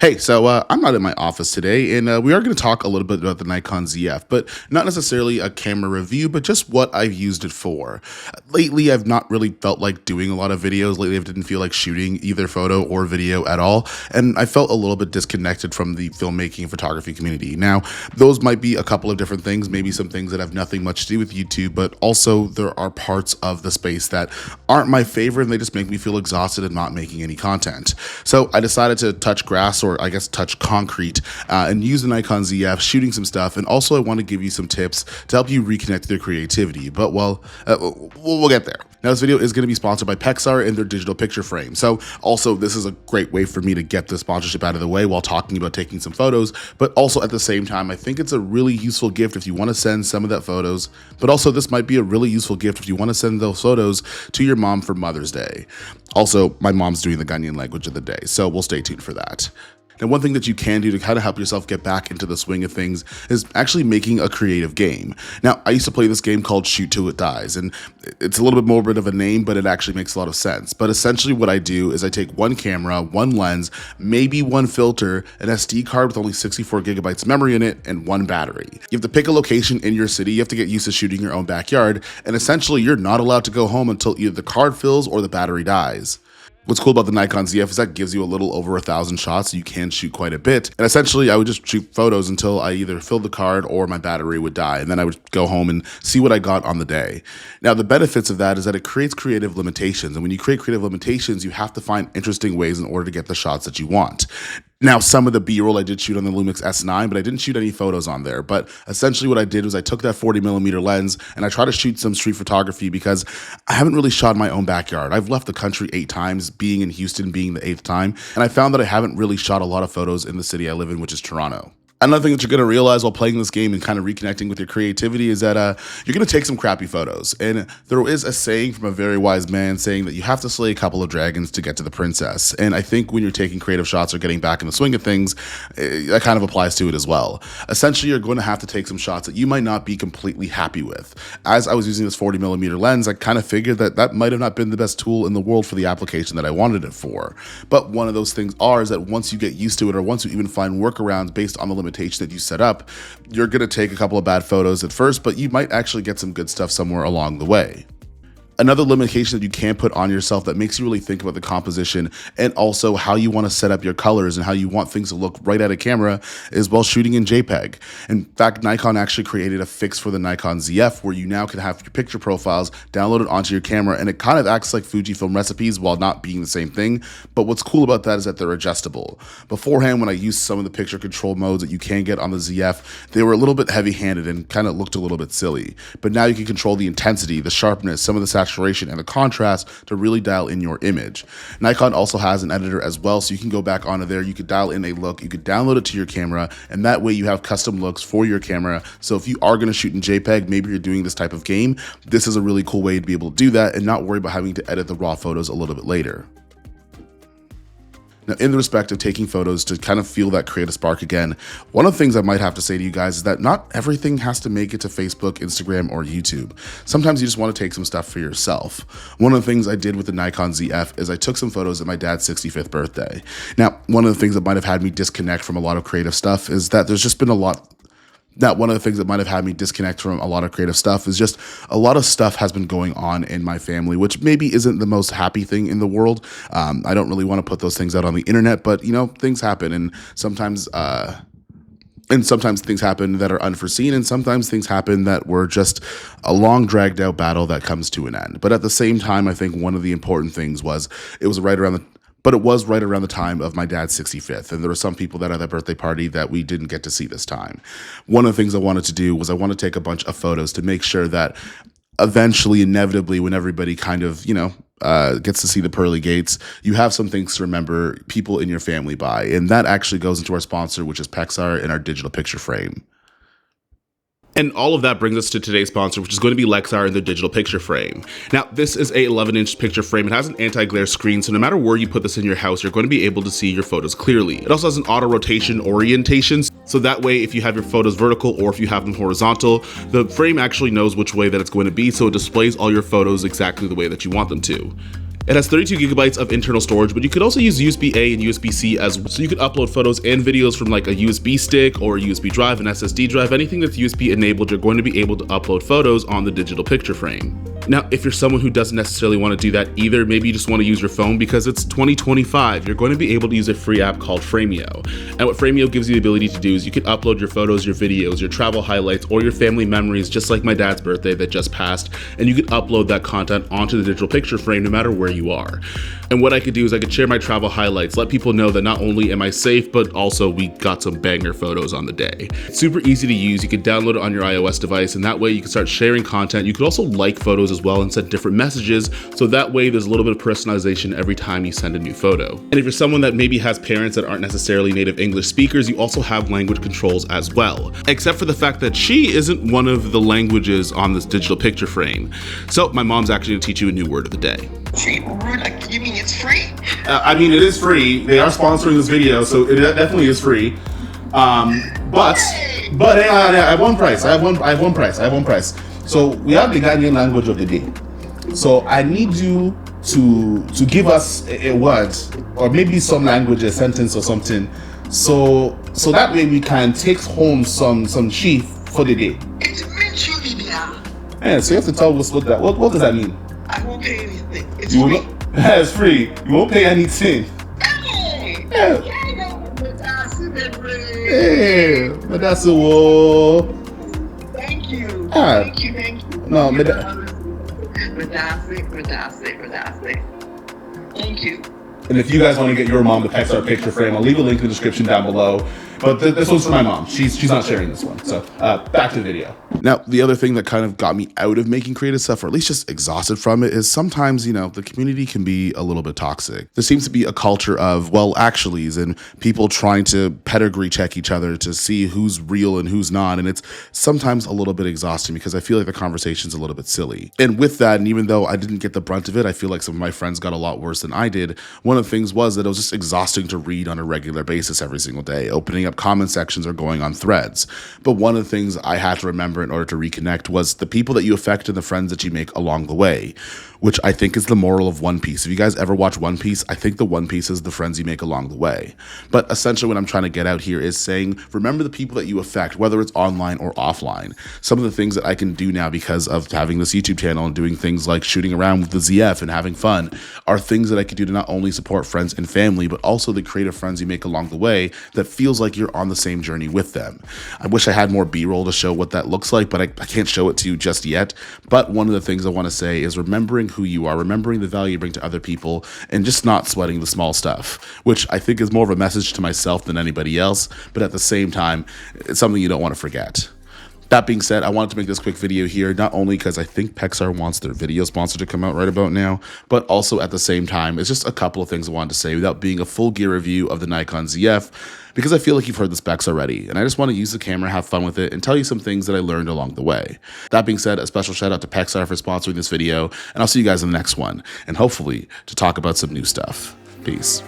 Hey, I'm not in my office today, and we are going to talk a little bit about the Nikon ZF, but not necessarily a camera review, but just what I've used it for. Lately, I've not really felt like doing a lot of videos. Lately, I didn't feel like shooting either photo or video at all, and I felt a little bit disconnected from the filmmaking and photography community. Now, those might be a couple of different things, maybe some things that have nothing much to do with YouTube, but also there are parts of the space that aren't my favorite, and they just make me feel exhausted and not making any content. So I decided to touch grass, or I guess touch concrete, and use the Nikon ZF, shooting some stuff. And also I want to give you some tips to help you reconnect with your creativity. But we'll get there. Now, this video is going to be sponsored by Lexar and their digital picture frame. So also, this is a great way for me to get the sponsorship out of the way while talking about taking some photos. But also at the same time, I think it's a really useful gift if you want to send some of that photos. But also, this might be a really useful gift if you want to send those photos to your mom for Mother's Day. Also, my mom's doing the Ghanaian language of the day, so we'll stay tuned for that. And one thing that you can do to kind of help yourself get back into the swing of things is actually making a creative game. Now, I used to play this game called Shoot Till It Dies, and it's a little bit morbid of a name, but it actually makes a lot of sense. But essentially what I do is I take one camera, one lens, maybe one filter, an SD card with only 64 gigabytes memory in it, and one battery. You have to pick a location in your city, you have to get used to shooting your own backyard, and essentially you're not allowed to go home until either the card fills or the battery dies. What's cool about the Nikon ZF is that gives you a little over 1,000 shots, so you can shoot quite a bit. And essentially, I would just shoot photos until I either filled the card or my battery would die, and then I would go home and see what I got on the day. Now, the benefits of that is that it creates creative limitations, and when you create creative limitations, you have to find interesting ways in order to get the shots that you want. Now, some of the B-roll I did shoot on the Lumix S9, but I didn't shoot any photos on there. But essentially what I did was I took that 40mm lens and I tried to shoot some street photography because I haven't really shot in my own backyard. I've left the country 8 times, being in Houston being the 8th time, and I found that I haven't really shot a lot of photos in the city I live in, which is Toronto. Another thing that you're going to realize while playing this game and kind of reconnecting with your creativity is that you're going to take some crappy photos. And there is a saying from a very wise man saying that you have to slay a couple of dragons to get to the princess. And I think when you're taking creative shots or getting back in the swing of things, that kind of applies to it as well. Essentially, you're going to have to take some shots that you might not be completely happy with. As I was using this 40mm lens, I kind of figured that that might have not been the best tool in the world for the application that I wanted it for. But one of those things is that once you get used to it, or once you even find workarounds based on the limitations that you set up, you're going to take a couple of bad photos at first, but you might actually get some good stuff somewhere along the way. Another limitation that you can put on yourself that makes you really think about the composition and also how you want to set up your colors and how you want things to look right at a camera is while shooting in JPEG. In fact, Nikon actually created a fix for the Nikon ZF where you now can have your picture profiles downloaded onto your camera, and it kind of acts like Fujifilm recipes while not being the same thing. But what's cool about that is that they're adjustable. Beforehand, when I used some of the picture control modes that you can get on the ZF, they were a little bit heavy-handed and kind of looked a little bit silly. But now you can control the intensity, the sharpness, some of the saturation, and the contrast to really dial in your image. Nikon also has an editor as well, so you can go back onto there, you could dial in a look, you could download it to your camera, and that way you have custom looks for your camera. So if you are going to shoot in JPEG, maybe you're doing this type of game, this is a really cool way to be able to do that and not worry about having to edit the raw photos a little bit later. Now, in the respect of taking photos to kind of feel that creative spark again, one of the things I might have to say to you guys is that not everything has to make it to Facebook, Instagram, or YouTube. Sometimes you just want to take some stuff for yourself. One of the things I did with the Nikon ZF is I took some photos at my dad's 65th birthday. Now, one of the things that might have had me disconnect from a lot of creative stuff is that there's just been a lot. Now, one of the things that might have had me disconnect from a lot of creative stuff is just a lot of stuff has been going on in my family, which maybe isn't the most happy thing in the world. I don't really want to put those things out on the internet, but you know, things happen, and sometimes things happen that are unforeseen, and sometimes things happen that were just a long dragged out battle that comes to an end. But at the same time, I think one of the important things was it was right around the time of my dad's 65th, and there were some people that had that birthday party that we didn't get to see this time. One of the things I wanted to do was I wanted to take a bunch of photos to make sure that eventually, inevitably, when everybody kind of, gets to see the pearly gates, you have some things to remember people in your family by, and that actually goes into our sponsor, which is Lexar and our digital picture frame. And all of that brings us to today's sponsor, which is going to be Lexar and their digital picture frame. Now, this is a 11-inch picture frame. It has an anti-glare screen, so no matter where you put this in your house, you're going to be able to see your photos clearly. It also has an auto rotation orientation, so that way if you have your photos vertical or if you have them horizontal, the frame actually knows which way that it's going to be, so it displays all your photos exactly the way that you want them to. It has 32 gigabytes of internal storage, but you could also use USB-A and USB-C as well. So you could upload photos and videos from like a USB stick or a USB drive, an SSD drive, anything that's USB enabled, you're going to be able to upload photos on the digital picture frame. Now, if you're someone who doesn't necessarily want to do that either, maybe you just want to use your phone because it's 2025, you're going to be able to use a free app called Frameo. And what Frameo gives you the ability to do is you can upload your photos, your videos, your travel highlights, or your family memories, just like my dad's birthday that just passed, and you can upload that content onto the digital picture frame no matter where you are. And what I could do is I could share my travel highlights, let people know that not only am I safe, but also we got some banger photos on the day. It's super easy to use. You can download it on your iOS device, and that way you can start sharing content. You could also like photos as well and send different messages, so that way there's a little bit of personalization every time you send a new photo. And if you're someone that maybe has parents that aren't necessarily native English speakers, you also have language controls as well, except for the fact that she isn't one of the languages on this digital picture frame. So my mom's actually gonna teach you a new word of the day. You mean it's free? I mean, it is free. They are sponsoring this video, so it definitely is free. But hey, I have one price. I have one price. So we have the Ghanaian language of the day. So I need you to give us a word, or maybe some language, a sentence or something. So that way we can take home some chief for the day. It means you, Lydia. Yeah, so you have to tell us what does that mean? I won't pay anything. It's You free. will not, yeah, it's free. You won't pay anything. Hey! Yeah. Hey, but that's a whoa. Thank you. Ah. Thank you. No, but Fantastic. Thank you. and if you guys want to get your mom the Lexar picture frame, I'll leave a link in the description down below. But this one's for my mom. She's not sharing this one. So back to the video. Now, the other thing that kind of got me out of making creative stuff, or at least just exhausted from it, is sometimes, you know, the community can be a little bit toxic. There seems to be a culture of, well, actuallys, and people trying to pedigree check each other to see who's real and who's not. And it's sometimes a little bit exhausting because I feel like the conversation's a little bit silly. And with that, and even though I didn't get the brunt of it, I feel like some of my friends got a lot worse than I did. One of the things was that it was just exhausting to read on a regular basis every single day, opening up comment sections or going on threads. But one of the things I had to remember in order to reconnect was the people that you affect and the friends that you make along the way, which I think is the moral of One Piece. If you guys ever watch One Piece, I think the One Piece is the friends you make along the way. But essentially what I'm trying to get out here is saying, remember the people that you affect, whether it's online or offline. Some of the things that I can do now because of having this YouTube channel and doing things like shooting around with the ZF and having fun are things that I can do to not only support friends and family, but also the creative friends you make along the way that feels like you're on the same journey with them. I wish I had more B-roll to show what that looks like, but I can't show it to you just yet. But one of the things I want to say is remembering who you are, remembering the value you bring to other people, and just not sweating the small stuff, which I think is more of a message to myself than anybody else, but at the same time, it's something you don't want to forget. That being said, I wanted to make this quick video here, not only because I think Lexar wants their video sponsor to come out right about now, but also at the same time, it's just a couple of things I wanted to say without being a full gear review of the Nikon ZF, because I feel like you've heard the specs already, and I just want to use the camera, have fun with it, and tell you some things that I learned along the way. That being said, a special shout out to Lexar for sponsoring this video, and I'll see you guys in the next one, and hopefully to talk about some new stuff. Peace.